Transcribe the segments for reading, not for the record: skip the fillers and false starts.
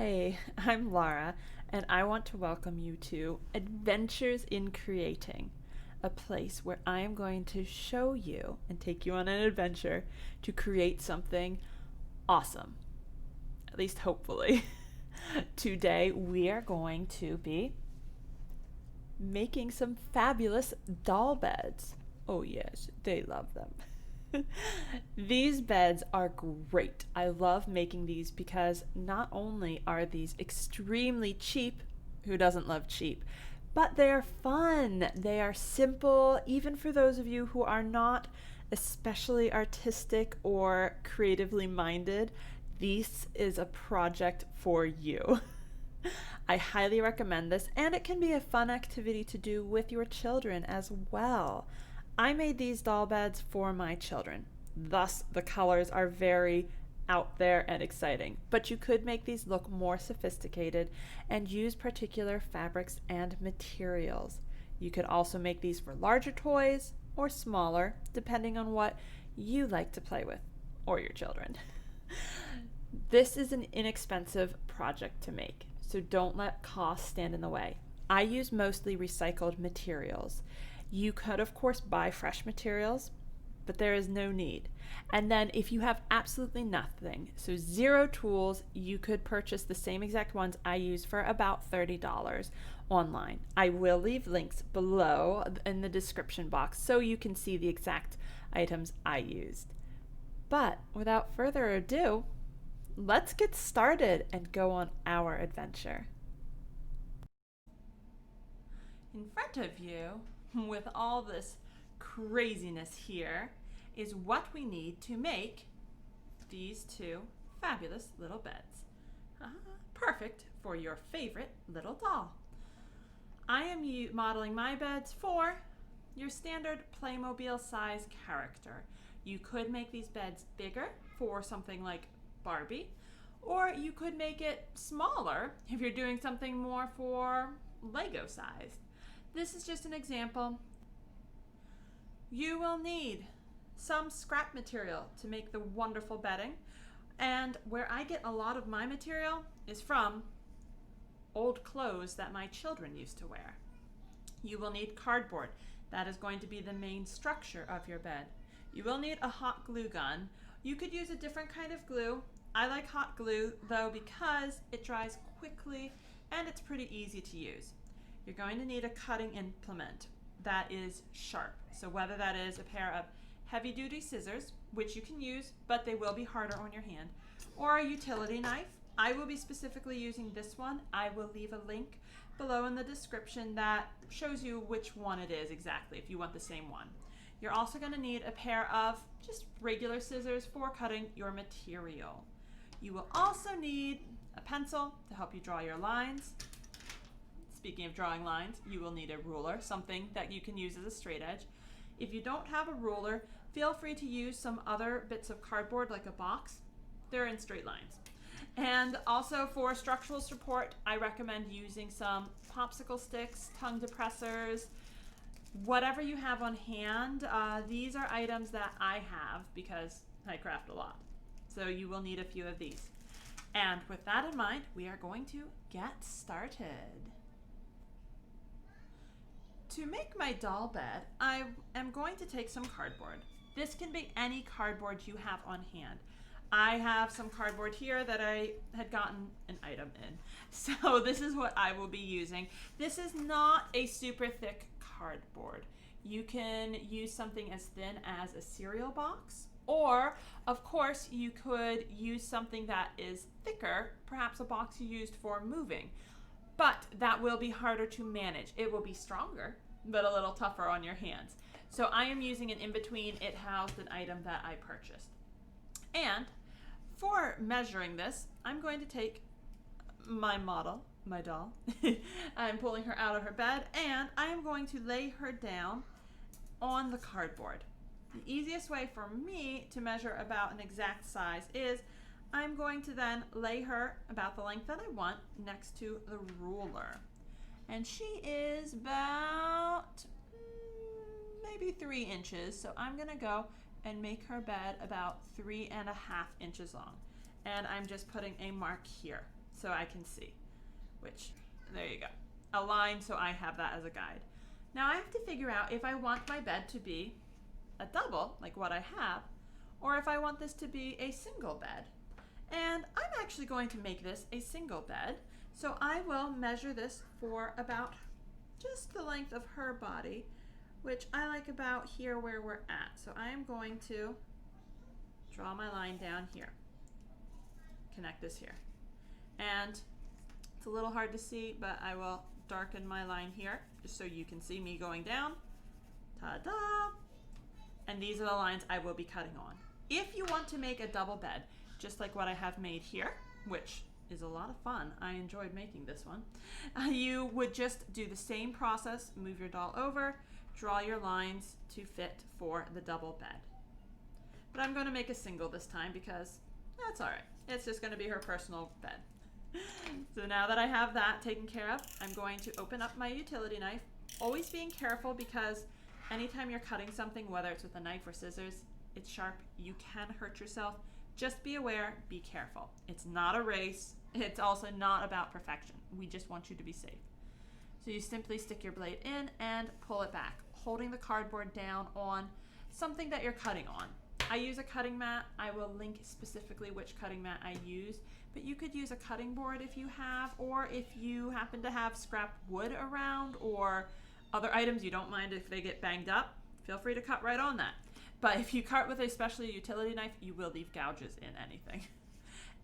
Hi, I'm Laura, and I want to welcome you to Adventures in Creating, a place where I am going to show you and take you on an adventure to create something awesome. At least hopefully. Today we are going to be making some fabulous doll beds. Oh, yes, they love them. These beds are great. I love making these because not only are these extremely cheap, who doesn't love cheap, but they are fun. They are simple, even for those of you who are not especially artistic or creatively minded. This is a project for you. I highly recommend this, and it can be a fun activity to do with your children as well. I made these doll beds for my children. Thus, the colors are very out there and exciting. But you could make these look more sophisticated and use particular fabrics and materials. You could also make these for larger toys or smaller, depending on what you like to play with, or your children. This is an inexpensive project to make, so don't let cost stand in the way. I use mostly recycled materials. You could, of course, buy fresh materials, but there is no need. And then if you have absolutely nothing, so zero tools, you could purchase the same exact ones I use for about $30 online. I will leave links below in the description box so you can see the exact items I used. But without further ado, let's get started and go on our adventure. In front of you, with all this craziness here, is what we need to make these two fabulous little beds. Perfect for your favorite little doll. I am modeling my beds for your standard Playmobil size character. You could make these beds bigger for something like Barbie, or you could make it smaller if you're doing something more for Lego size. This is just an example. You will need some scrap material to make the wonderful bedding, and where I get a lot of my material is from old clothes that my children used to wear. You will need cardboard. That is going to be the main structure of your bed. You will need a hot glue gun. You could use a different kind of glue. I like hot glue though because it dries quickly and it's pretty easy to use. You're going to need a cutting implement that is sharp. So whether that is a pair of heavy duty scissors, which you can use, but they will be harder on your hand, or a utility knife. I will be specifically using this one. I will leave a link below in the description that shows you which one it is exactly if you want the same one. You're also going to need a pair of just regular scissors for cutting your material. You will also need a pencil to help you draw your lines. Speaking of drawing lines, you will need a ruler, something that you can use as a straight edge. If you don't have a ruler, feel free to use some other bits of cardboard like a box. They're in straight lines. And also for structural support, I recommend using some popsicle sticks, tongue depressors, whatever you have on hand. These are items that I have because I craft a lot. So you will need a few of these. And with that in mind, we are going to get started. To make my doll bed, I am going to take some cardboard. This can be any cardboard you have on hand. I have some cardboard here that I had gotten an item in. So this is what I will be using. This is not a super thick cardboard. You can use something as thin as a cereal box, or of course you could use something that is thicker, perhaps a box you used for moving. But that will be harder to manage. It will be stronger, but a little tougher on your hands. So I am using an in-between. It housed an item that I purchased. And for measuring this, I'm going to take my model, my doll. I'm pulling her out of her bed, and I am going to lay her down on the cardboard. The easiest way for me to measure about an exact size is I'm going to then lay her about the length that I want next to the ruler. And she is about maybe 3 inches. So I'm gonna go and make her bed about 3.5 inches long. And I'm just putting a mark here. so I can see which, there you go. A line so I have that as a guide. Now I have to figure out if I want my bed to be a double, like what I have, or if I want this to be a single bed. And I'm actually going to make this a single bed. So I will measure this for about just the length of her body, which I like about here where we're at. So I am going to draw my line down here, connect this here. And it's a little hard to see, but I will darken my line here just so you can see me going down. Ta-da! And these are the lines I will be cutting on. If you want to make a double bed, just like what I have made here, which is a lot of fun, I enjoyed making this one, you would just do the same process, move your doll over, draw your lines to fit for the double bed. But I'm going to make a single this time because that's all right. It's just going to be her personal bed. So now that I have that taken care of, I'm going to open up my utility knife, always being careful because anytime you're cutting something, whether it's with a knife or scissors, it's sharp, you can hurt yourself. Just be aware, be careful. It's not a race. It's also not about perfection. We just want you to be safe. So you simply stick your blade in and pull it back, holding the cardboard down on something that you're cutting on. I use a cutting mat. I will link specifically which cutting mat I use, but you could use a cutting board if you have, or if you happen to have scrap wood around or other items you don't mind if they get banged up, feel free to cut right on that. But if you cut with a specialty utility knife, you will leave gouges in anything.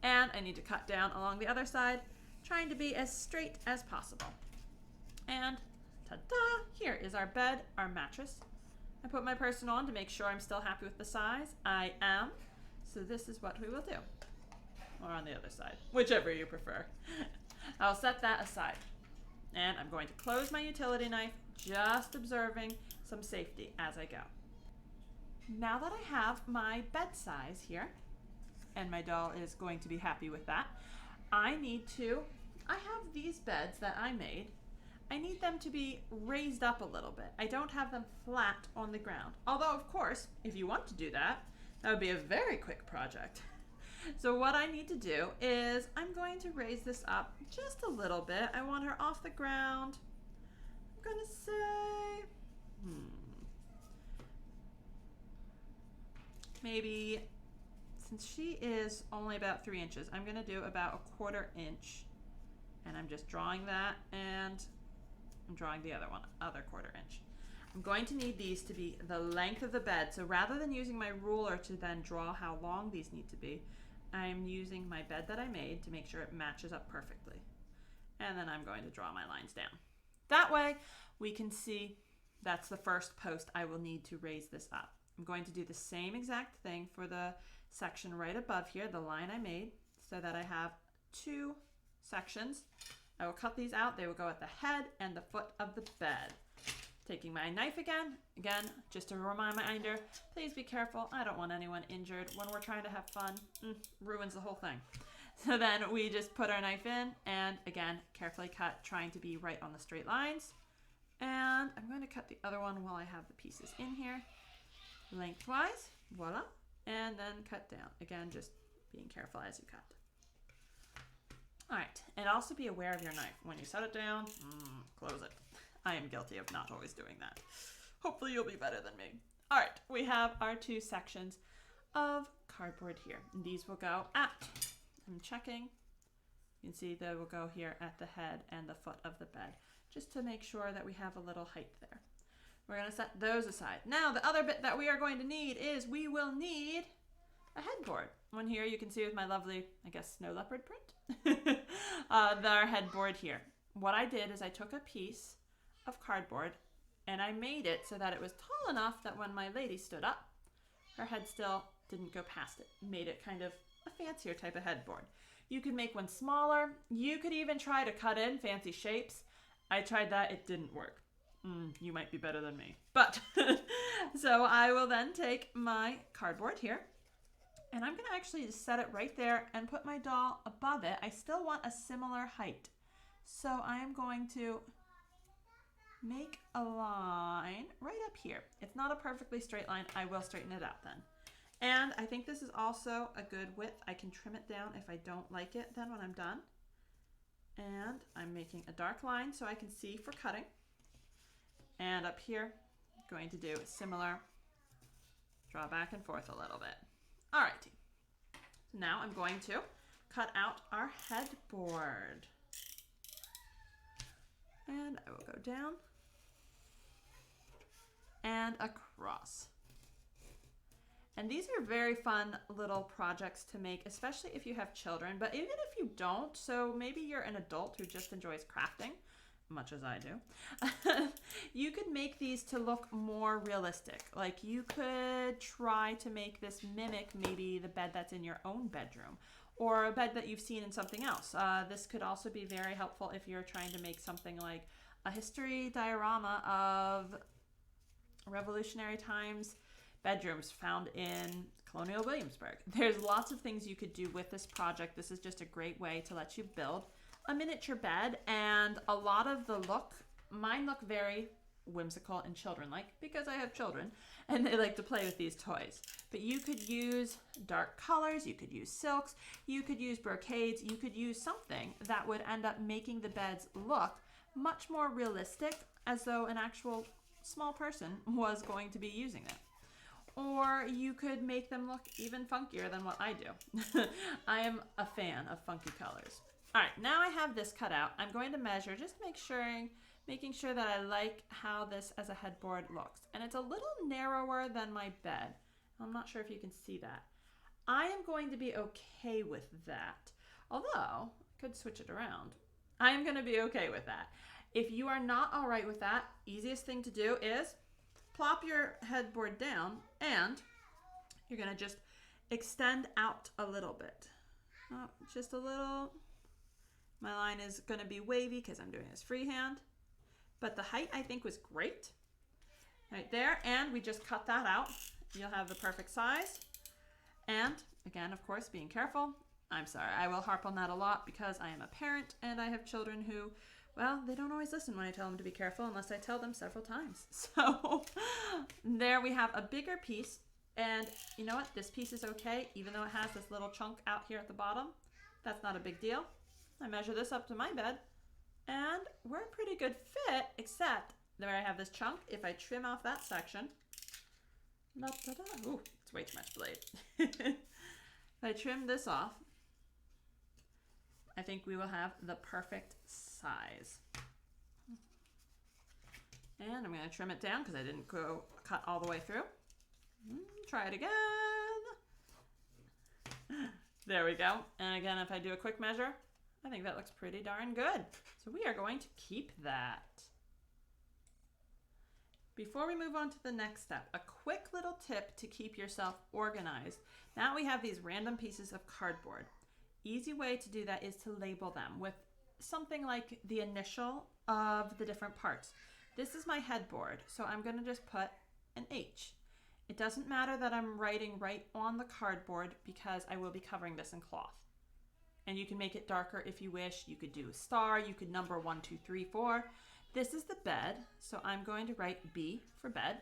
And I need to cut down along the other side, trying to be as straight as possible. And ta-da! Here is our bed, our mattress. I put my person on to make sure I'm still happy with the size. I am. So this is what we will do. Or on the other side, whichever you prefer. I'll set that aside. And I'm going to close my utility knife, just observing some safety as I go. Now that I have my bed size here, and my doll is going to be happy with that, I have these beds that I made. I need them to be raised up a little bit. I don't have them flat on the ground. Although, of course, if you want to do that, that would be a very quick project. So what I need to do is I'm going to raise this up just a little bit. I want her off the ground. I'm going to say, maybe, since she is only about 3 inches, I'm going to do about a 1/4 inch. And I'm just drawing that, and I'm drawing the other one, other 1/4 inch. I'm going to need these to be the length of the bed. So rather than using my ruler to then draw how long these need to be, I'm using my bed that I made to make sure it matches up perfectly. And then I'm going to draw my lines down. That way we can see that's the first post I will need to raise this up. I'm going to do the same exact thing for the section right above here, the line I made, so that I have 2 sections. I will cut these out. They will go at the head and the foot of the bed. Taking my knife again, just a reminder, please be careful. I don't want anyone injured when we're trying to have fun. Ruins the whole thing. So then we just put our knife in and again, carefully cut, trying to be right on the straight lines. And I'm going to cut the other one while I have the pieces in here. Lengthwise, voila. And then cut down. Again, just being careful as you cut. All right, and also be aware of your knife. When you set it down, close it. I am guilty of not always doing that. Hopefully you'll be better than me. All right, we have our 2 sections of cardboard here. And these will go at, I'm checking, you can see they will go here at the head and the foot of the bed, just to make sure that we have a little height there. We're gonna set those aside. Now, the other bit that we are going to need is we will need a headboard. One here you can see with my lovely, I guess, snow leopard print. Our headboard here. What I did is I took a piece of cardboard and I made it so that it was tall enough that when my lady stood up, her head still didn't go past it. Made it kind of a fancier type of headboard. You could make one smaller. You could even try to cut in fancy shapes. I tried that, it didn't work. You might be better than me. But, so I will then take my cardboard here, and I'm gonna actually just set it right there and put my doll above it. I still want a similar height. So I am going to make a line right up here. It's not a perfectly straight line. I will straighten it out then. And I think this is also a good width. I can trim it down if I don't like it then when I'm done. And I'm making a dark line so I can see for cutting. And up here, I'm going to do a similar, draw back and forth a little bit. Alrighty. So now I'm going to cut out our headboard. And I will go down and across. And these are very fun little projects to make, especially if you have children, but even if you don't, so maybe you're an adult who just enjoys crafting, much as I do, you could make these to look more realistic. Like you could try to make this mimic maybe the bed that's in your own bedroom or a bed that you've seen in something else. This could also be very helpful if you're trying to make something like a history diorama of Revolutionary times bedrooms found in Colonial Williamsburg. There's lots of things you could do with this project. This is just a great way to let you build a miniature bed, and a lot of the mine look very whimsical and children-like because I have children and they like to play with these toys. But you could use dark colors, you could use silks, you could use brocades, you could use something that would end up making the beds look much more realistic, as though an actual small person was going to be using it. Or you could make them look even funkier than what I do. I am a fan of funky colors. All right, now I have this cut out. I'm going to measure, just making sure that I like how this as a headboard looks. And it's a little narrower than my bed. I'm not sure if you can see that. I am going to be okay with that. Although, I could switch it around. I am going to be okay with that. If you are not all right with that, easiest thing to do is plop your headboard down and you're going to just extend out a little bit. Just a little. My line is going to be wavy because I'm doing this freehand. But the height I think was great. Right there. And we just cut that out. You'll have the perfect size. And again, of course, being careful. I'm sorry, I will harp on that a lot because I am a parent and I have children who, well, they don't always listen when I tell them to be careful unless I tell them several times. So there we have a bigger piece. And you know what? This piece is okay, even though it has this little chunk out here at the bottom. That's not a big deal. I measure this up to my bed and we're a pretty good fit, except that I have this chunk. If I trim off that section, ooh, it's way too much blade. If I trim this off, I think we will have the perfect size. And I'm going to trim it down because I didn't go cut all the way through. Try it again. There we go. And again, if I do a quick measure, I think that looks pretty darn good. So we are going to keep that. Before we move on to the next step, a quick little tip to keep yourself organized. Now we have these random pieces of cardboard. Easy way to do that is to label them with something like the initial of the different parts. This is my headboard, so I'm going to just put an H. It doesn't matter that I'm writing right on the cardboard because I will be covering this in cloth. And you can make it darker if you wish. You could do a star, you could number 1, 2, 3, 4. This is the bed, so I'm going to write B for bed.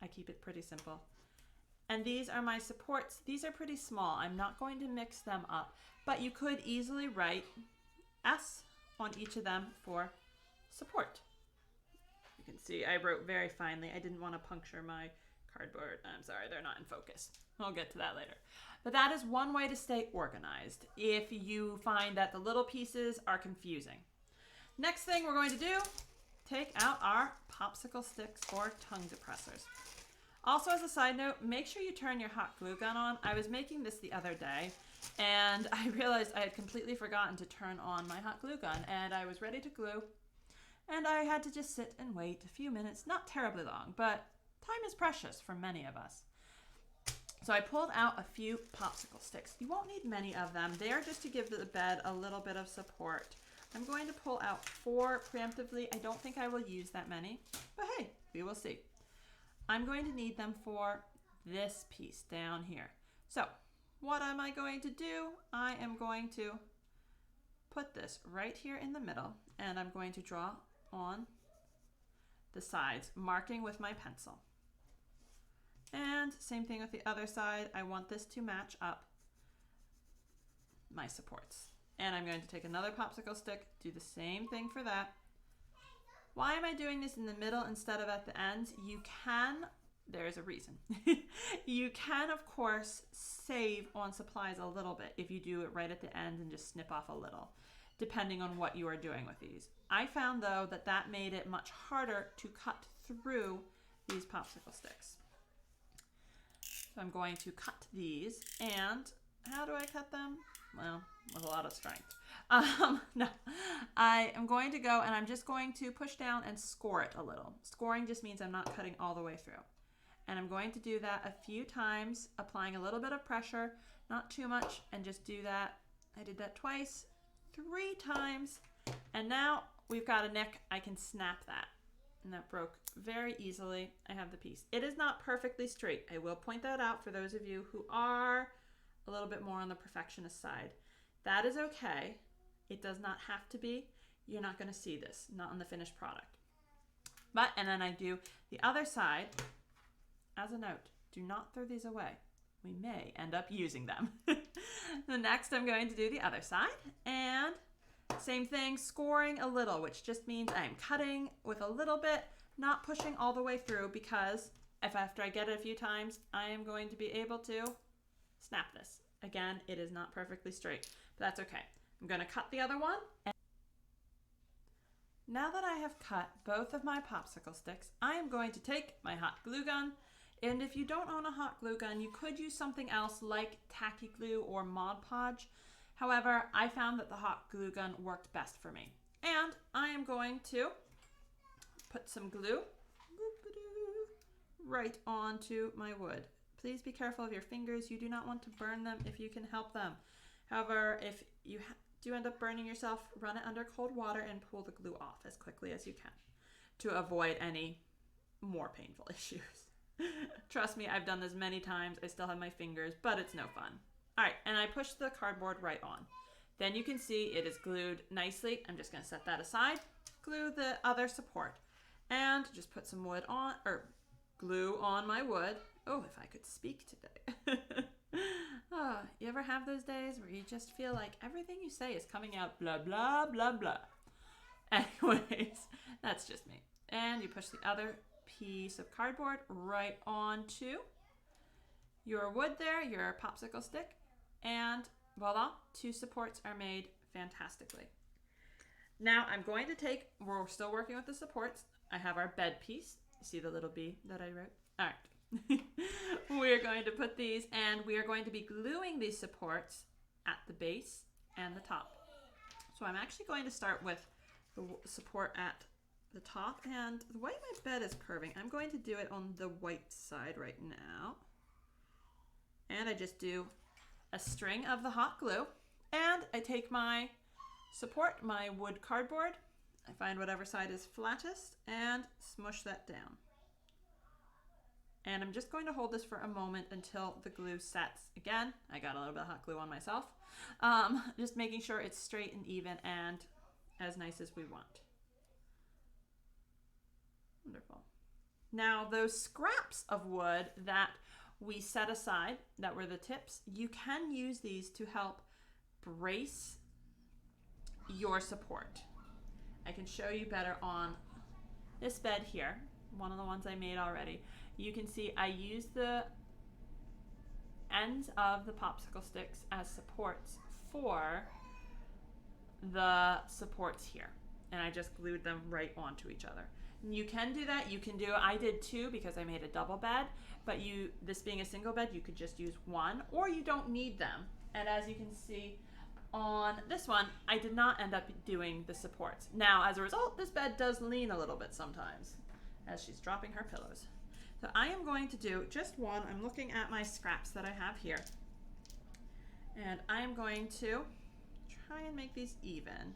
I keep it pretty simple. And these are my supports. These are pretty small. I'm not going to mix them up, but you could easily write S on each of them for support. You can see I wrote very finely. I didn't want to puncture my cardboard. I'm sorry, they're not in focus. I'll get to that later. But that is one way to stay organized if you find that the little pieces are confusing. Next thing we're going to do, take out our popsicle sticks or tongue depressors. Also, as a side note, make sure you turn your hot glue gun on. I was making this the other day and I realized I had completely forgotten to turn on my hot glue gun, and I was ready to glue and I had to just sit and wait a few minutes, not terribly long, but time is precious for many of us. So I pulled out a few popsicle sticks. You won't need many of them. They are just to give the bed a little bit of support. I'm going to pull out 4 preemptively. I don't think I will use that many, but hey, we will see. I'm going to need them for this piece down here. So what am I going to do? I am going to put this right here in the middle, and I'm going to draw on the sides, marking with my pencil. And same thing with the other side. I want this to match up my supports. And I'm going to take another popsicle stick, do the same thing for that. Why am I doing this in the middle instead of at the ends? You can, there's a reason. You can, of course, save on supplies a little bit if you do it right at the end and just snip off a little, depending on what you are doing with these. I found, though, that that made it much harder to cut through these popsicle sticks. So I'm going to cut these, and how do I cut them? Well, with a lot of strength. No, I am going to go and I'm just going to push down and score it a little. Scoring just means I'm not cutting all the way through. And I'm going to do that a few times, applying a little bit of pressure, not too much, and just do that. I did that twice, 3 times, and now we've got a nick. I can snap that. And that broke very easily. I have the piece. It is not perfectly straight. I will point that out for those of you who are a little bit more on the perfectionist side. That is okay. It does not have to be. You're not going to see this, not in the finished product. But, and then I do the other side. As a note, do not throw these away. We may end up using them. The next, I'm going to do the other side. And same thing, scoring a little, which just means I'm cutting with a little bit, not pushing all the way through, because if after I get it a few times, I am going to be able to snap this. Again, it is not perfectly straight, but that's okay. I'm going to cut the other one. Now that I have cut both of my popsicle sticks, I am going to take my hot glue gun. And if you don't own a hot glue gun, you could use something else like tacky glue or Mod Podge. However, I found that the hot glue gun worked best for me. And I am going to put some glue right onto my wood. Please be careful of your fingers. You do not want to burn them if you can help them. However, if you do end up burning yourself, run it under cold water and pull the glue off as quickly as you can to avoid any more painful issues. Trust me, I've done this many times. I still have my fingers, but it's no fun. All right, and I push the cardboard right on. Then you can see it is glued nicely. I'm just going to set that aside, glue the other support, and just put some wood on, or glue on my wood. Oh, if I could speak today. Oh, you ever have those days where you just feel like everything you say is coming out blah, blah, blah, blah. Anyways, that's just me. And you push the other piece of cardboard right onto your wood there, your popsicle stick, and voila, 2 supports are made fantastically. Now I'm going to take, we're still working with the supports. I have our bed piece. You see the little bee that I wrote? All right. We're going to put these, and we are going to be gluing these supports at the base and the top. So I'm actually going to start with the support at the top, and the way my bed is curving, I'm going to do it on the white side right now. And I just do a string of the hot glue, and I take my support, my wood cardboard, I find whatever side is flattest, and smush that down. And I'm just going to hold this for a moment until the glue sets. Again, I got a little bit of hot glue on myself. Just making sure it's straight and even and as nice as we want. Wonderful. Now those scraps of wood that we set aside, that were the tips, you can use these to help brace your support. I can show you better on this bed here, one of the ones I made already. You can see I use the ends of the popsicle sticks as supports for the supports here. And I just glued them right onto each other. And you can do that. You can do, I did 2 because I made a double bed, but this being a single bed, you could just use 1, or you don't need them. And as you can see on this one, I did not end up doing the supports. Now, as a result, this bed does lean a little bit sometimes as she's dropping her pillows. So I am going to do just 1. I'm looking at my scraps that I have here. And I am going to try and make these even.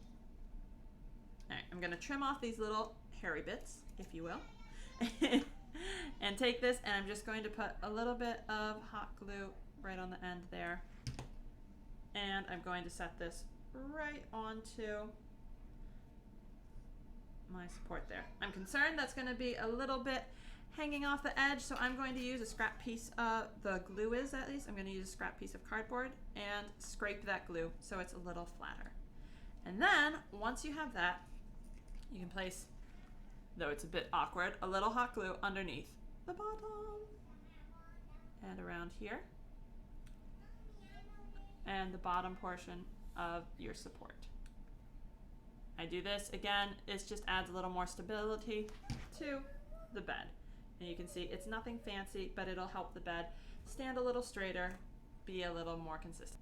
All right, I'm going to trim off these little hairy bits, if you will. And take this, and I'm just going to put a little bit of hot glue right on the end there. And I'm going to set this right onto my support there. I'm concerned that's going to be a little bit hanging off the edge, so I'm going to use a scrap piece of the glue is at least. I'm going to use a scrap piece of cardboard and scrape that glue so it's a little flatter. And then once you have that, you can place, though it's a bit awkward, a little hot glue underneath the bottom and around here and the bottom portion of your support. I do this again, it just adds a little more stability to the bed. And you can see it's nothing fancy, but it'll help the bed stand a little straighter, be a little more consistent.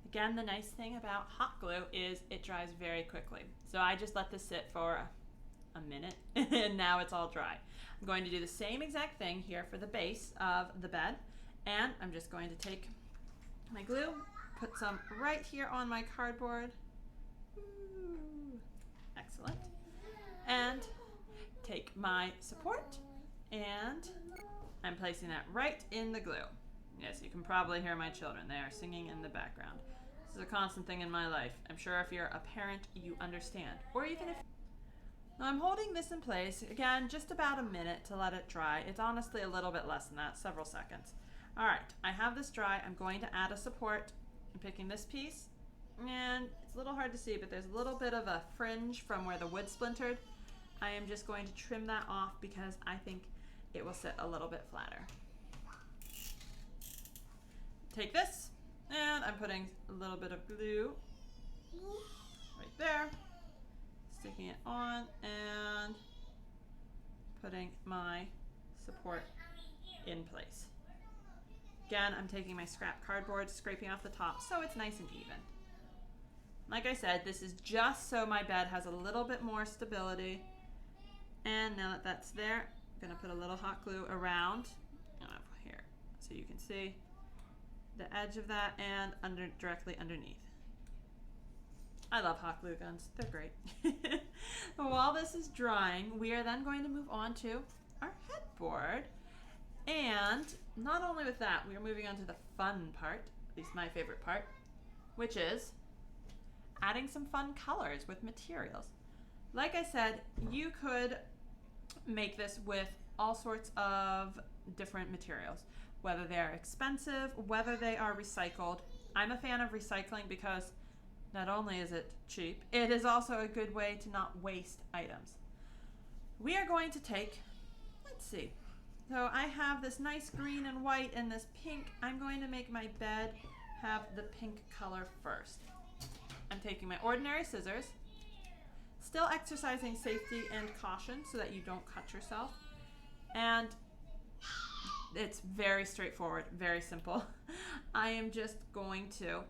Again, the nice thing about hot glue is it dries very quickly. So I just let this sit for a minute and now it's all dry. I'm going to do the same exact thing here for the base of the bed, and I'm just going to take my glue, put some right here on my cardboard. Ooh, excellent. And take my support and I'm placing that right in the glue. Yes, you can probably hear my children. They are singing in the background. This is a constant thing in my life. I'm sure if you're a parent, you understand. Or even if... Now I'm holding this in place, again, just about a minute to let it dry. It's honestly a little bit less than that, several seconds. All right, I have this dry. I'm going to add a support. I'm picking this piece, and it's a little hard to see, but there's a little bit of a fringe from where the wood splintered. I am just going to trim that off because I think it will sit a little bit flatter. Take this, and I'm putting a little bit of glue right there, sticking it on, and putting my support in place. Again, I'm taking my scrap cardboard, scraping off the top so it's nice and even. Like I said, this is just so my bed has a little bit more stability. And now that that's there, I'm going to put a little hot glue around here so you can see the edge of that and directly underneath. I love hot glue guns. They're great. While this is drying, we are then going to move on to our headboard. And not only with that, we are moving on to the fun part, at least my favorite part, which is adding some fun colors with materials. Like I said, you could make this with all sorts of different materials, whether they're expensive, whether they are recycled. I'm a fan of recycling because not only is it cheap, it is also a good way to not waste items. We are going to take, let's see, so I have this nice green and white and this pink. I'm going to make my bed have the pink color first. I'm taking my ordinary scissors, still exercising safety and caution so that you don't cut yourself. And it's very straightforward, very simple. I am just going to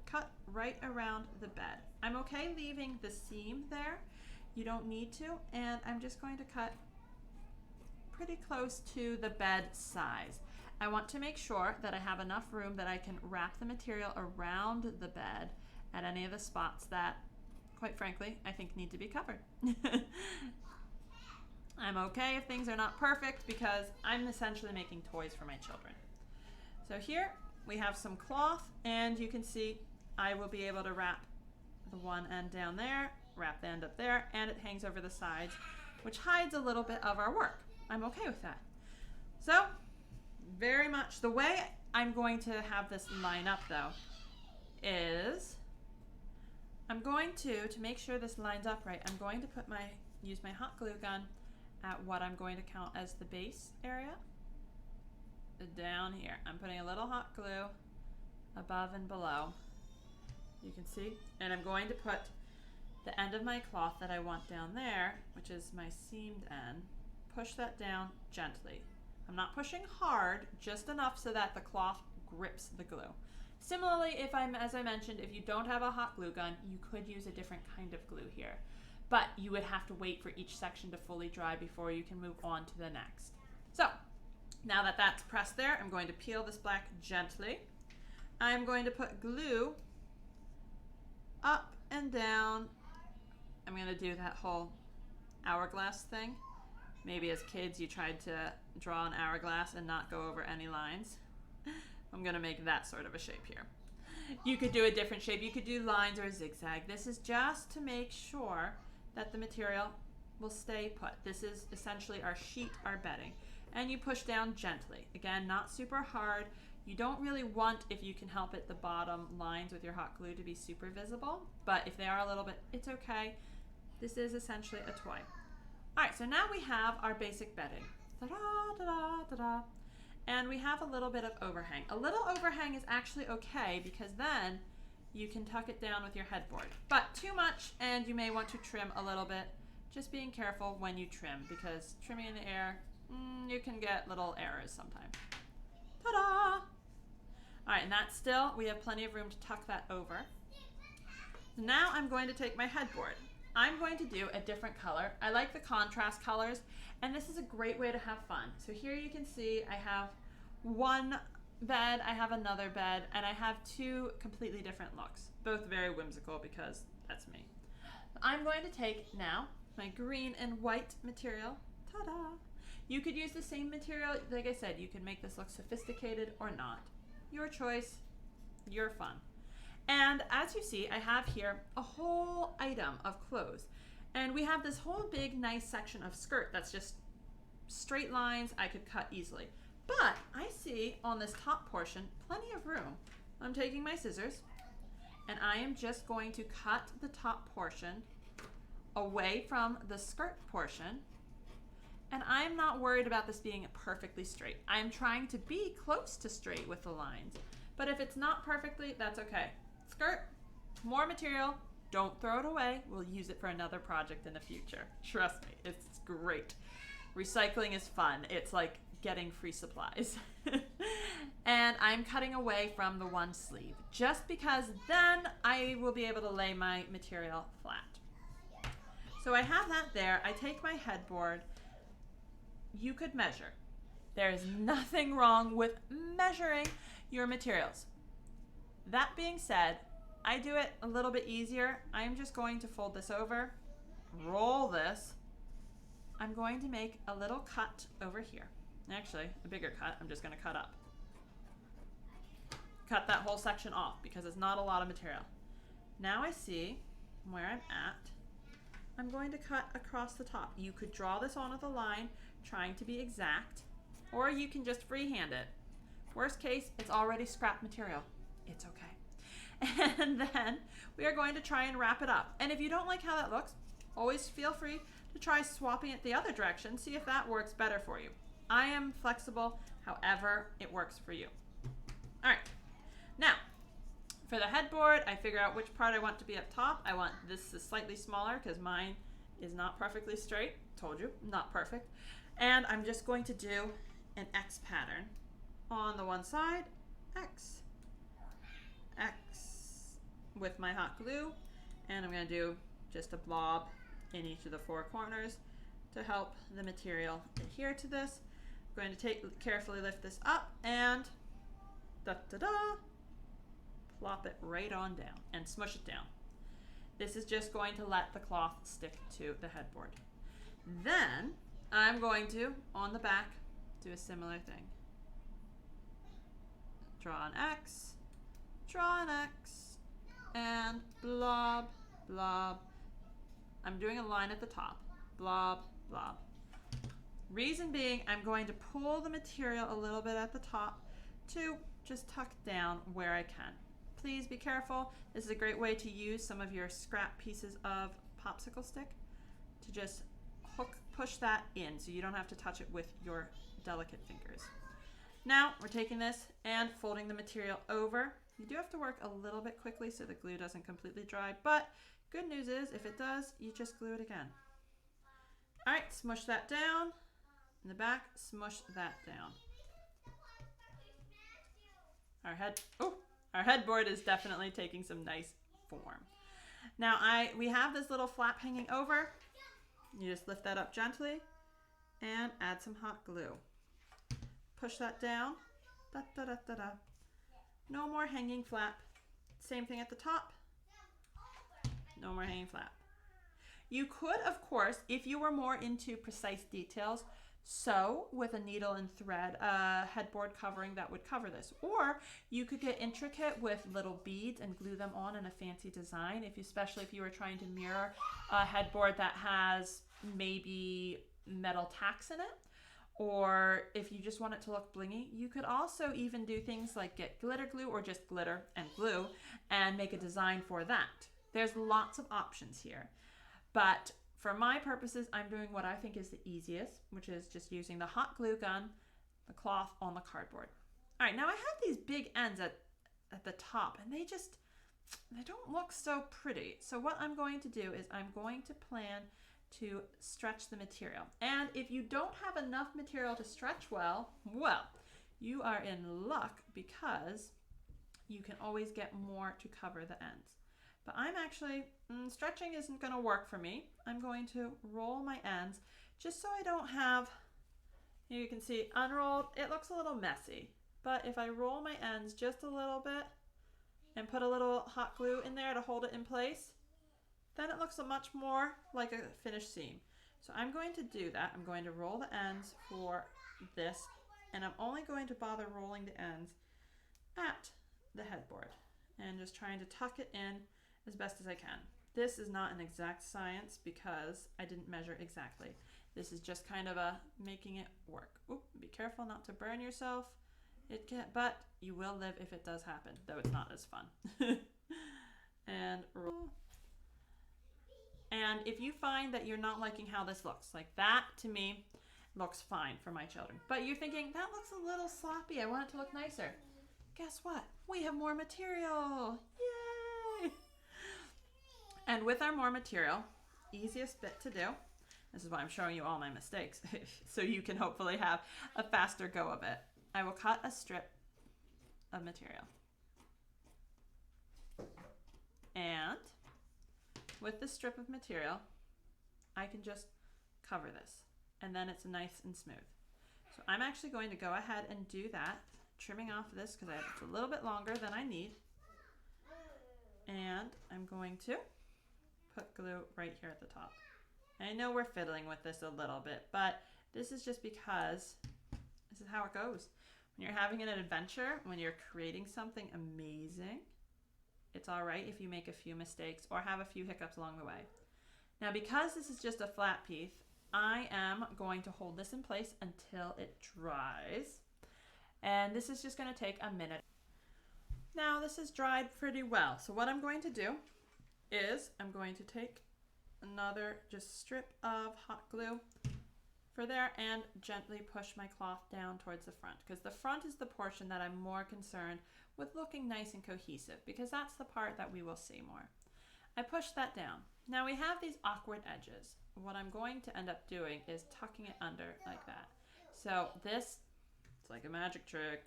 cut right around the bed. I'm okay leaving the seam there. You don't need to. And I'm just going to cut pretty close to the bed size. I want to make sure that I have enough room that I can wrap the material around the bed at any of the spots that, quite frankly, I think need to be covered. I'm okay if things are not perfect because I'm essentially making toys for my children. So here we have some cloth, and you can see I will be able to wrap the one end down there, wrap the end up there, and it hangs over the sides, which hides a little bit of our work. I'm okay with that. So very much the way I'm going to have this line up though is I'm going to make sure this lines up right, I'm going to use my hot glue gun at what I'm going to count as the base area. Down here, I'm putting a little hot glue above and below. You can see, and I'm going to put the end of my cloth that I want down there, which is my seamed end, push that down gently. I'm not pushing hard, just enough so that the cloth grips the glue. Similarly, as I mentioned, if you don't have a hot glue gun, you could use a different kind of glue here. But you would have to wait for each section to fully dry before you can move on to the next. So, now that that's pressed there, I'm going to peel this back gently. I'm going to put glue up and down. I'm going to do that whole hourglass thing. Maybe as kids you tried to draw an hourglass and not go over any lines. I'm going to make that sort of a shape here. You could do a different shape. You could do lines or a zigzag. This is just to make sure that the material will stay put. This is essentially our sheet, our bedding. And you push down gently. Again, not super hard. You don't really want, if you can help it, the bottom lines with your hot glue to be super visible, but if they are a little bit, it's okay. This is essentially a toy. All right, so now we have our basic bedding. Ta-da, ta-da, ta-da. And we have a little bit of overhang. A little overhang is actually okay because then you can tuck it down with your headboard. But too much and you may want to trim a little bit. Just being careful when you trim because trimming in the air, you can get little errors sometimes. Ta-da! All right, and that's still, we have plenty of room to tuck that over. Now I'm going to take my headboard. I'm going to do a different color. I like the contrast colors, and this is a great way to have fun. So here you can see I have one bed, I have another bed, and I have two completely different looks. Both very whimsical because that's me. I'm going to take now my green and white material. Ta-da! You could use the same material. Like I said, you can make this look sophisticated or not. Your choice, your fun. And as you see, I have here a whole item of clothes. And we have this whole big, nice section of skirt that's just straight lines I could cut easily. But I see on this top portion, plenty of room. I'm taking my scissors and I am just going to cut the top portion away from the skirt portion. And I'm not worried about this being perfectly straight. I'm trying to be close to straight with the lines. But if it's not perfectly, that's okay. Skirt, more material, don't throw it away. We'll use it for another project in the future. Trust me, it's great. Recycling is fun. It's like getting free supplies. And I'm cutting away from the one sleeve, just because then I will be able to lay my material flat. So I have that there. I take my headboard. You could measure. There is nothing wrong with measuring your materials. That being said, I do it a little bit easier. I'm just going to fold this over, roll this. I'm going to make a little cut over here. Actually, a bigger cut. I'm just going to cut up. Cut that whole section off because it's not a lot of material. Now I see where I'm at. I'm going to cut across the top. You could draw this on with a line, trying to be exact, or you can just freehand it. Worst case, it's already scrap material. It's okay. And then we are going to try and wrap it up. And if you don't like how that looks, always feel free to try swapping it the other direction, see if that works better for you. I am flexible, however it works for you. All right, now for the headboard, I figure out which part I want to be up top. I want this is slightly smaller because mine is not perfectly straight. Told you, not perfect. And I'm just going to do an X pattern on the one side, X, X with my hot glue, and I'm going to do just a blob in each of the four corners to help the material adhere to this. I'm going to carefully lift this up and da-da-da, plop it right on down and smush it down. This is just going to let the cloth stick to the headboard. Then I'm going to, on the back, do a similar thing. Draw an X, and blob, blob. I'm doing a line at the top, blob, blob. Reason being, I'm going to pull the material a little bit at the top to just tuck down where I can. Please be careful. This is a great way to use some of your scrap pieces of popsicle stick to just push that in so you don't have to touch it with your delicate fingers. Now we're taking this and folding the material over. You do have to work a little bit quickly so the glue doesn't completely dry, but good news is if it does, you just glue it again. All right, smush that down. In the back, smush that down. Our headboard is definitely taking some nice form. Now we have this little flap hanging over. You just lift that up gently and add some hot glue. Push that down. Da, da, da, da, da. No more hanging flap. Same thing at the top. No more hanging flap. You could, of course, if you were more into precise details, sew with a needle and thread a headboard covering that would cover this. Or you could get intricate with little beads and glue them on in a fancy design, especially if you were trying to mirror a headboard that has maybe metal tacks in it. Or if you just want it to look blingy, you could also even do things like get glitter glue or just glitter and glue and make a design for that. There's lots of options here. But for my purposes, I'm doing what I think is the easiest, which is just using the hot glue gun, the cloth on the cardboard. All right, now I have these big ends at the top, and they don't look so pretty. So what I'm going to do is I'm going to plan to stretch the material. And if you don't have enough material to stretch well, you are in luck, because you can always get more to cover the ends. But I'm actually, stretching isn't going to work for me. I'm going to roll my ends just so I don't have, you can see unrolled, it looks a little messy. But if I roll my ends just a little bit and put a little hot glue in there to hold it in place, then it looks much more like a finished seam. So I'm going to do that. I'm going to roll the ends for this, and I'm only going to bother rolling the ends at the headboard and just trying to tuck it in as best as I can. This is not an exact science because I didn't measure exactly. This is just kind of a making it work. Oop, be careful not to burn yourself. But you will live if it does happen, though it's not as fun. And roll. And if you find that you're not liking how this looks, like that to me looks fine for my children, but you're thinking that looks a little sloppy, I want it to look nicer. Guess what? We have more material. Yay! And with our more material, easiest bit to do, this is why I'm showing you all my mistakes, so you can hopefully have a faster go of it. I will cut a strip of material. And with this strip of material, I can just cover this, and then it's nice and smooth. So I'm actually going to go ahead and do that, trimming off this because it's a little bit longer than I need. And I'm going to put glue right here at the top. I know we're fiddling with this a little bit, but this is just because this is how it goes. When you're having an adventure, when you're creating something amazing, it's all right if you make a few mistakes or have a few hiccups along the way. Now, because this is just a flat piece, I am going to hold this in place until it dries. And this is just going to take a minute. Now, this is dried pretty well. So what I'm going to do is I'm going to take another just strip of hot glue for there and gently push my cloth down towards the front, because the front is the portion that I'm more concerned with looking nice and cohesive, because that's the part that we will see more. I push that down. Now we have these awkward edges. What I'm going to end up doing is tucking it under like that. So this, it's like a magic trick.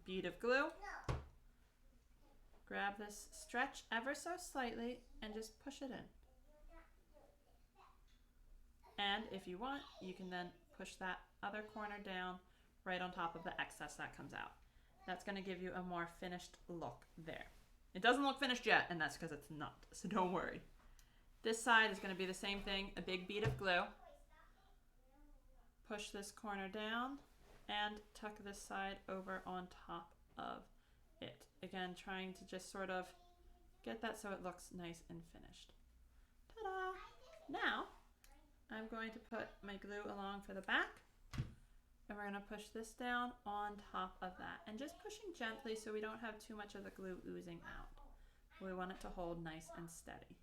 Bead of glue. Grab this, stretch ever so slightly, and just push it in. And if you want, you can then push that other corner down right on top of the excess that comes out. That's going to give you a more finished look there. It doesn't look finished yet, and that's because it's not, so don't worry. This side is going to be the same thing, a big bead of glue. Push this corner down and tuck this side over on top of it. Again, trying to just sort of get that so it looks nice and finished. Ta-da! Now, I'm going to put my glue along for the back, and we're going to push this down on top of that, and just pushing gently so we don't have too much of the glue oozing out. We want it to hold nice and steady.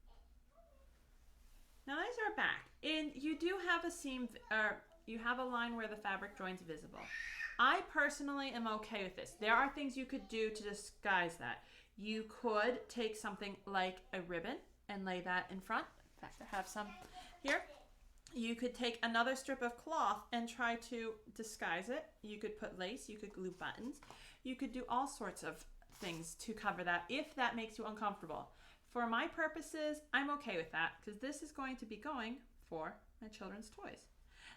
Now there's our back, and you do have a seam, or you have a line where the fabric join's visible. I personally am okay with this. There are things you could do to disguise that. You could take something like a ribbon and lay that in front. In fact, I have some here. You could take another strip of cloth and try to disguise it. You could put lace, you could glue buttons. You could do all sorts of things to cover that if that makes you uncomfortable. For my purposes, I'm okay with that because this is going to be going for my children's toys.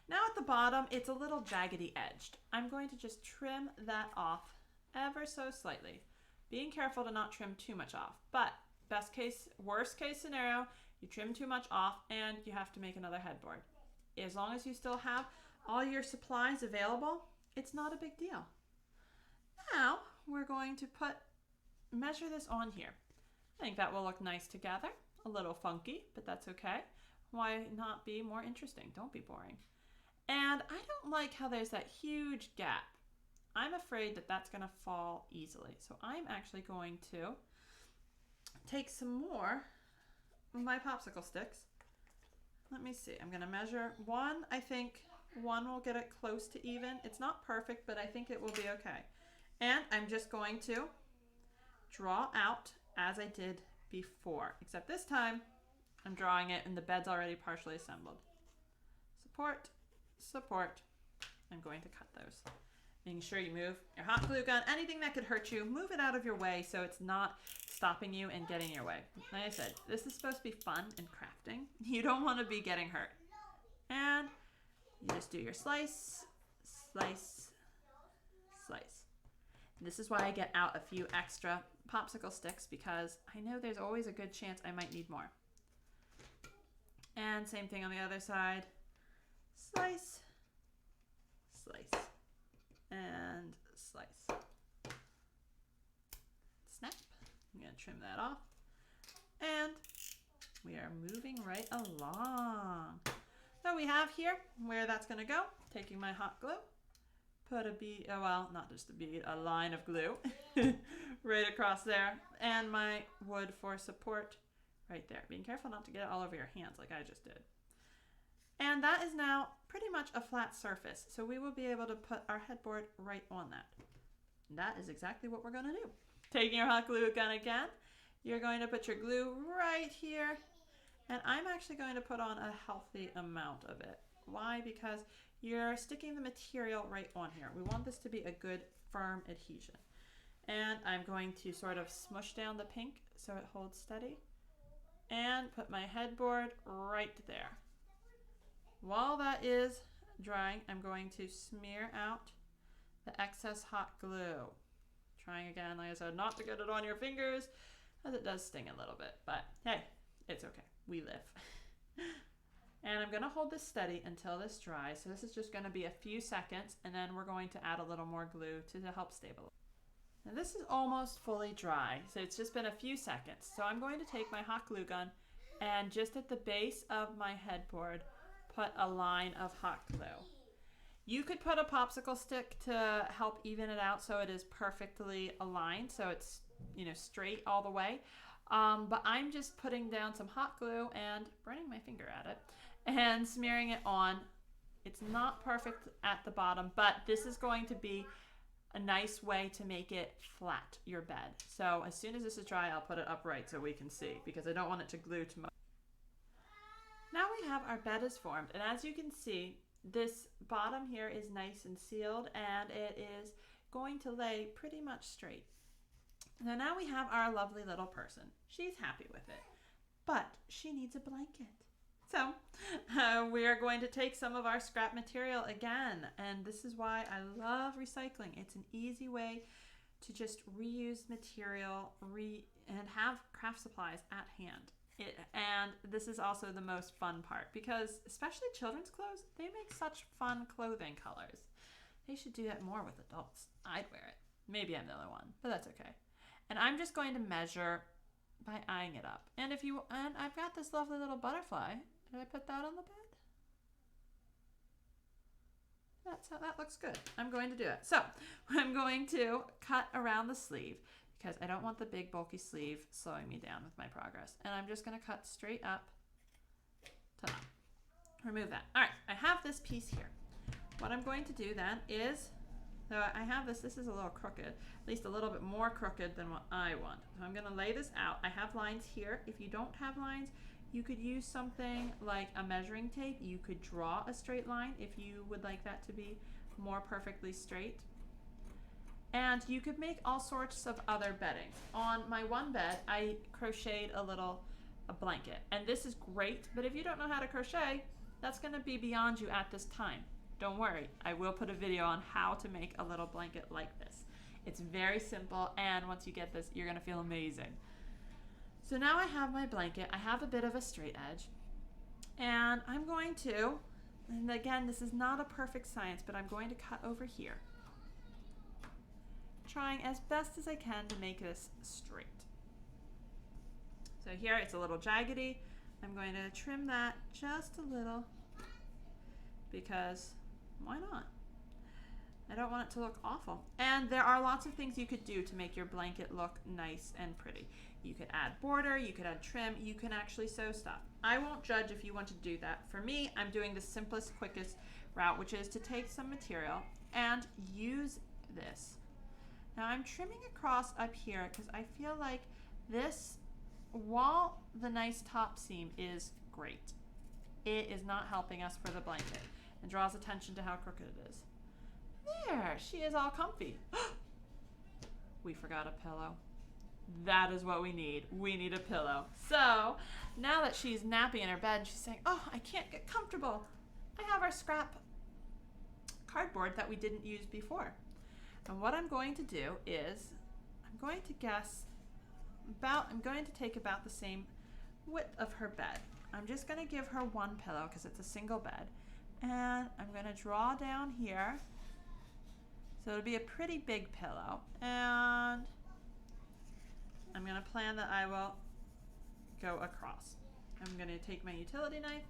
Now at the bottom, it's a little jaggedy edged. I'm going to just trim that off ever so slightly, being careful to not trim too much off. But worst case scenario, you trim too much off and you have to make another headboard. As long as you still have all your supplies available, it's not a big deal. Now we're going to measure this on here. I think that will look nice together. A little funky, but that's okay. Why not be more interesting? Don't be boring. And I don't like how there's that huge gap. I'm afraid that that's going to fall easily. So I'm actually going to take some more of my popsicle sticks. Let me see. I'm going to measure one. I think one will get it close to even. It's not perfect, but I think it will be okay. And I'm just going to draw out as I did before, except this time I'm drawing it and the bed's already partially assembled. Support, support. I'm going to cut those. Making sure you move your hot glue gun, anything that could hurt you, move it out of your way so it's not stopping you and getting in your way. Like I said, this is supposed to be fun and crafting. You don't want to be getting hurt. And you just do your slice, slice, slice. This is why I get out a few extra popsicle sticks, because I know there's always a good chance I might need more. And same thing on the other side. Slice, slice, and slice. Snap. I'm going to trim that off. And we are moving right along. So we have here where that's going to go. Taking my hot glue. Put a bead, oh well, not just a bead, a line of glue right across there. And my wood for support right there. Being careful not to get it all over your hands like I just did. And that is now pretty much a flat surface. So we will be able to put our headboard right on that. And that is exactly what we're going to do. Taking your hot glue gun again, you're going to put your glue right here. And I'm actually going to put on a healthy amount of it. Why? Because you're sticking the material right on here. We want this to be a good firm adhesion. And I'm going to sort of smush down the pink so it holds steady. And put my headboard right there. While that is drying, I'm going to smear out the excess hot glue. Trying again, like I said, not to get it on your fingers, as it does sting a little bit. But hey, it's okay. We live. And I'm going to hold this steady until this dries. So this is just going to be a few seconds, and then we're going to add a little more glue to help stabilize. Now this is almost fully dry, so it's just been a few seconds. So I'm going to take my hot glue gun and just at the base of my headboard, put a line of hot glue. You could put a popsicle stick to help even it out so it is perfectly aligned, so it's, you know, straight all the way. But I'm just putting down some hot glue and burning my finger at it and smearing it on. It's not perfect at the bottom, but this is going to be a nice way to make it flat, your bed. So as soon as this is dry, I'll put it upright so we can see, because I don't want it to glue too much. Now we have our bed is formed, and as you can see, this bottom here is nice and sealed, and it is going to lay pretty much straight. So now we have our lovely little person. She's happy with it, but she needs a blanket. So we are going to take some of our scrap material again, and this is why I love recycling. It's an easy way to just reuse material and have craft supplies at hand. And this is also the most fun part, because especially children's clothes, they make such fun clothing colors. They should do that more with adults. I'd wear it. Maybe I'm the only one, but that's okay. And I'm just going to measure by eyeing it up. And I've got this lovely little butterfly. Did I put that on the bed? That looks good. I'm going to do it. So I'm going to cut around the sleeve, because I don't want the big bulky sleeve slowing me down with my progress. And I'm just going to cut straight up. Ta-da. Remove that. All right, I have this piece here. What I'm going to do then is, so I have this is a little crooked, at least a little bit more crooked than what I want. So I'm going to lay this out. I have lines here. If you don't have lines, you could use something like a measuring tape. You could draw a straight line if you would like that to be more perfectly straight. And you could make all sorts of other bedding. On my one bed, I crocheted a blanket. And this is great, but if you don't know how to crochet, that's going to be beyond you at this time. Don't worry, I will put a video on how to make a little blanket like this. It's very simple, and once you get this, you're going to feel amazing. So now I have my blanket. I have a bit of a straight edge, and I'm going to And again, this is not a perfect science, but I'm going to cut over here, trying as best as I can to make this straight. So here it's a little jaggedy. I'm going to trim that just a little because why not? I don't want it to look awful. And there are lots of things you could do to make your blanket look nice and pretty. You could add border, you could add trim, you can actually sew stuff. I won't judge if you want to do that. For me, I'm doing the simplest, quickest route, which is to take some material and use this. Now I'm trimming across up here because I feel like this, while the nice top seam is great, it is not helping us for the blanket and draws attention to how crooked it is. There, she is all comfy. We forgot a pillow. That is what we need. We need a pillow. So now that she's napping in her bed, she's saying, oh, I can't get comfortable. I have our scrap cardboard that we didn't use before. And what I'm going to do is I'm going to take about the same width of her bed. I'm just going to give her one pillow because it's a single bed. And I'm going to draw down here. So it'll be a pretty big pillow. And I'm going to plan that I will go across. I'm going to take my utility knife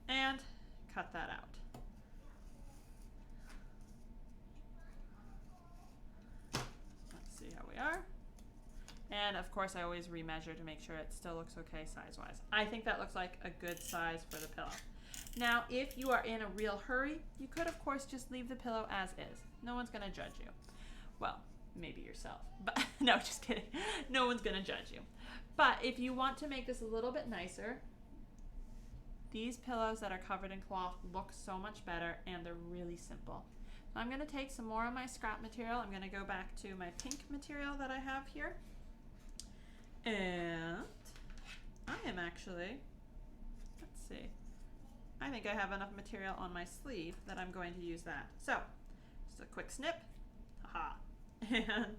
and cut that out. Let's see how we are. And of course I always remeasure to make sure it still looks okay size-wise. I think that looks like a good size for the pillow. Now, if you are in a real hurry, you could of course just leave the pillow as is. No one's going to judge you. Well, maybe yourself, but no, just kidding. No one's going to judge you. But if you want to make this a little bit nicer, these pillows that are covered in cloth look so much better and they're really simple. So I'm going to take some more of my scrap material. I'm going to go back to my pink material that I have here. And I am actually, let's see, I think I have enough material on my sleeve that I'm going to use that. So, just a quick snip, haha, and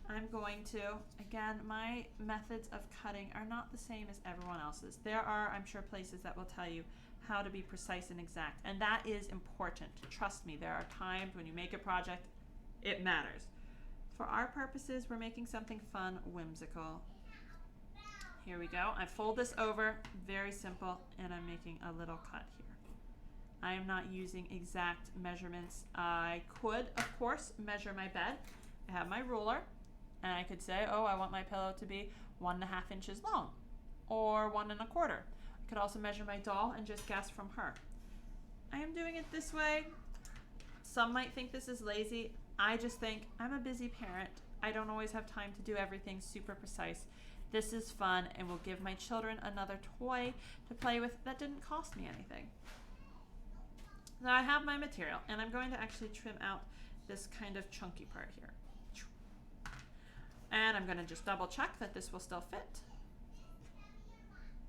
I'm going to, again, my methods of cutting are not the same as everyone else's. There are, I'm sure, places that will tell you how to be precise and exact, and that is important. Trust me, there are times when you make a project, it matters. For our purposes, we're making something fun, whimsical. Here we go. I fold this over, very simple, and I'm making a little cut here. I am not using exact measurements. I could, of course, measure my bed. I have my ruler, and I could say, oh, I want my pillow to be 1.5 inches long, or 1 1/4. I could also measure my doll and just guess from her. I am doing it this way. Some might think this is lazy. I just think I'm a busy parent. I don't always have time to do everything super precise. This is fun and will give my children another toy to play with that didn't cost me anything. Now I have my material and I'm going to actually trim out this kind of chunky part here. And I'm going to just double check that this will still fit.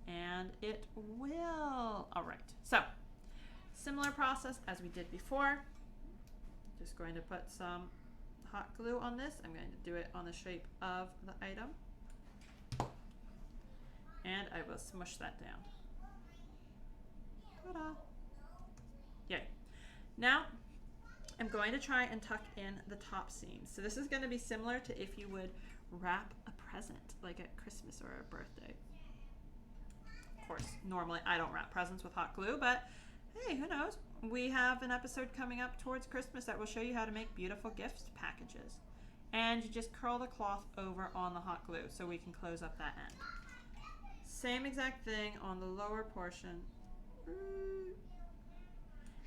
And it will. All right. So, similar process as we did before. Just going to put some hot glue on this. I'm going to do it on the shape of the item. And I will smush that down. Ta-da! Yay. Now, I'm going to try and tuck in the top seams. So this is going to be similar to if you would wrap a present, like at Christmas or a birthday. Of course, normally I don't wrap presents with hot glue, but hey, who knows? We have an episode coming up towards Christmas that will show you how to make beautiful gift packages. And you just curl the cloth over on the hot glue so we can close up that end. Same exact thing on the lower portion.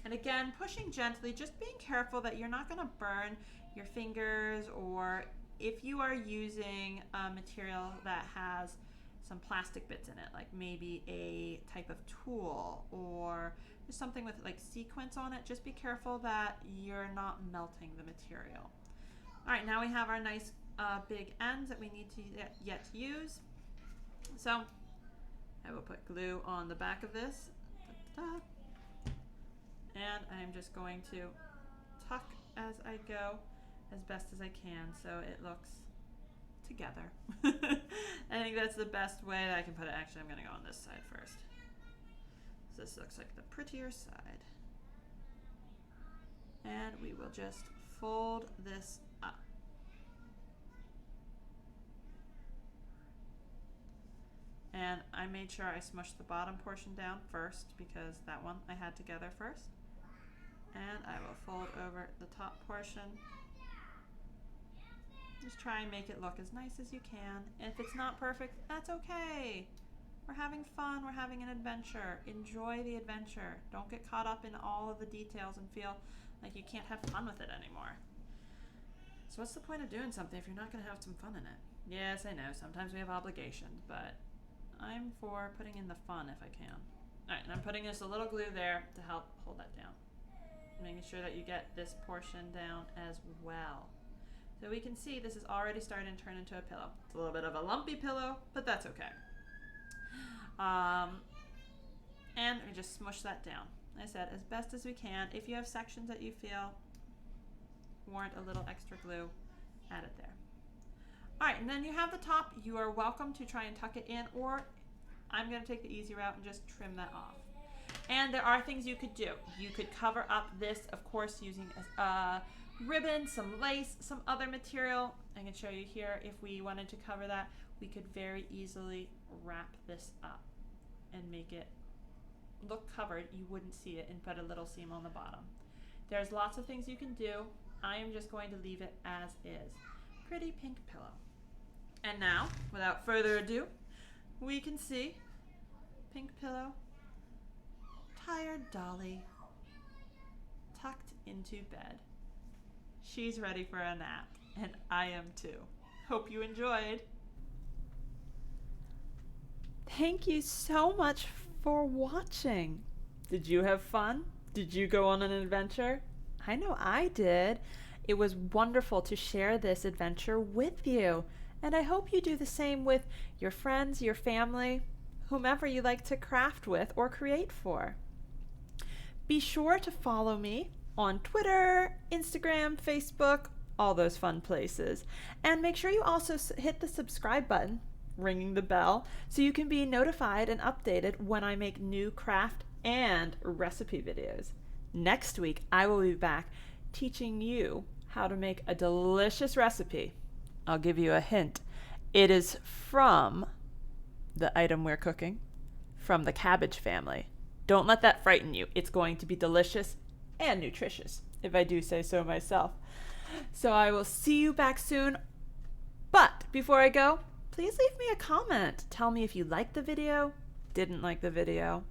And again, pushing gently, just being careful that you're not going to burn your fingers, or if you are using a material that has some plastic bits in it, like maybe a type of tool or just something with like sequins on it, just be careful that you're not melting the material. All right, now we have our nice big ends that we need to yet use. So I will put glue on the back of this. Da-da-da. And I'm just going to tuck as I go as best as I can so it looks together. I think that's the best way that I can put it. Actually, I'm going to go on this side first. This looks like the prettier side. And we will just fold this up. And I made sure I smushed the bottom portion down first because that one I had together first. And I will fold over the top portion. Just try and make it look as nice as you can. And if it's not perfect, that's okay. We're having fun, we're having an adventure. Enjoy the adventure. Don't get caught up in all of the details and feel like you can't have fun with it anymore. So what's the point of doing something if you're not gonna have some fun in it? Yes, I know, sometimes we have obligations, but I'm for putting in the fun if I can. All right, and I'm putting just a little glue there to help hold that down. Making sure that you get this portion down as well. So we can see this is already starting to turn into a pillow. It's a little bit of a lumpy pillow, but that's okay. And we just smush that down. Like I said, as best as we can. If you have sections that you feel warrant a little extra glue, add it there. All right, and then you have the top. You are welcome to try and tuck it in, or I'm gonna take the easy route and just trim that off. And there are things you could do. You could cover up this, of course, using a ribbon, some lace, some other material. I can show you here. If we wanted to cover that, we could very easily wrap this up and make it look covered. You wouldn't see it, and put a little seam on the bottom. There's lots of things you can do. I am just going to leave it as is. Pretty pink pillow. And now, without further ado, we can see pink pillow, tired Dolly, tucked into bed. She's ready for a nap, and I am too. Hope you enjoyed. Thank you so much for watching. Did you have fun? Did you go on an adventure? I know I did. It was wonderful to share this adventure with you, and I hope you do the same with your friends, your family, whomever you like to craft with or create for. Be sure to follow me on Twitter, Instagram, Facebook, all those fun places. And make sure you also hit the subscribe button, ringing the bell, so you can be notified and updated when I make new craft and recipe videos. Next week, I will be back teaching you how to make a delicious recipe. I'll give you a hint. It is from the item we're cooking, from the cabbage family. Don't let that frighten you. It's going to be delicious and nutritious, if I do say so myself. So I will see you back soon. But before I go, please leave me a comment. Tell me if you liked the video, didn't like the video.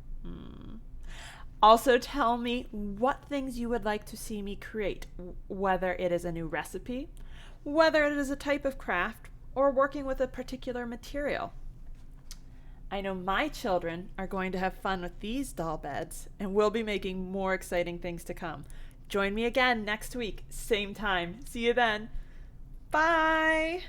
Also tell me what things you would like to see me create, whether it is a new recipe, whether it is a type of craft, or working with a particular material. I know my children are going to have fun with these doll beds, and we'll be making more exciting things to come. Join me again next week, same time. See you then. Bye!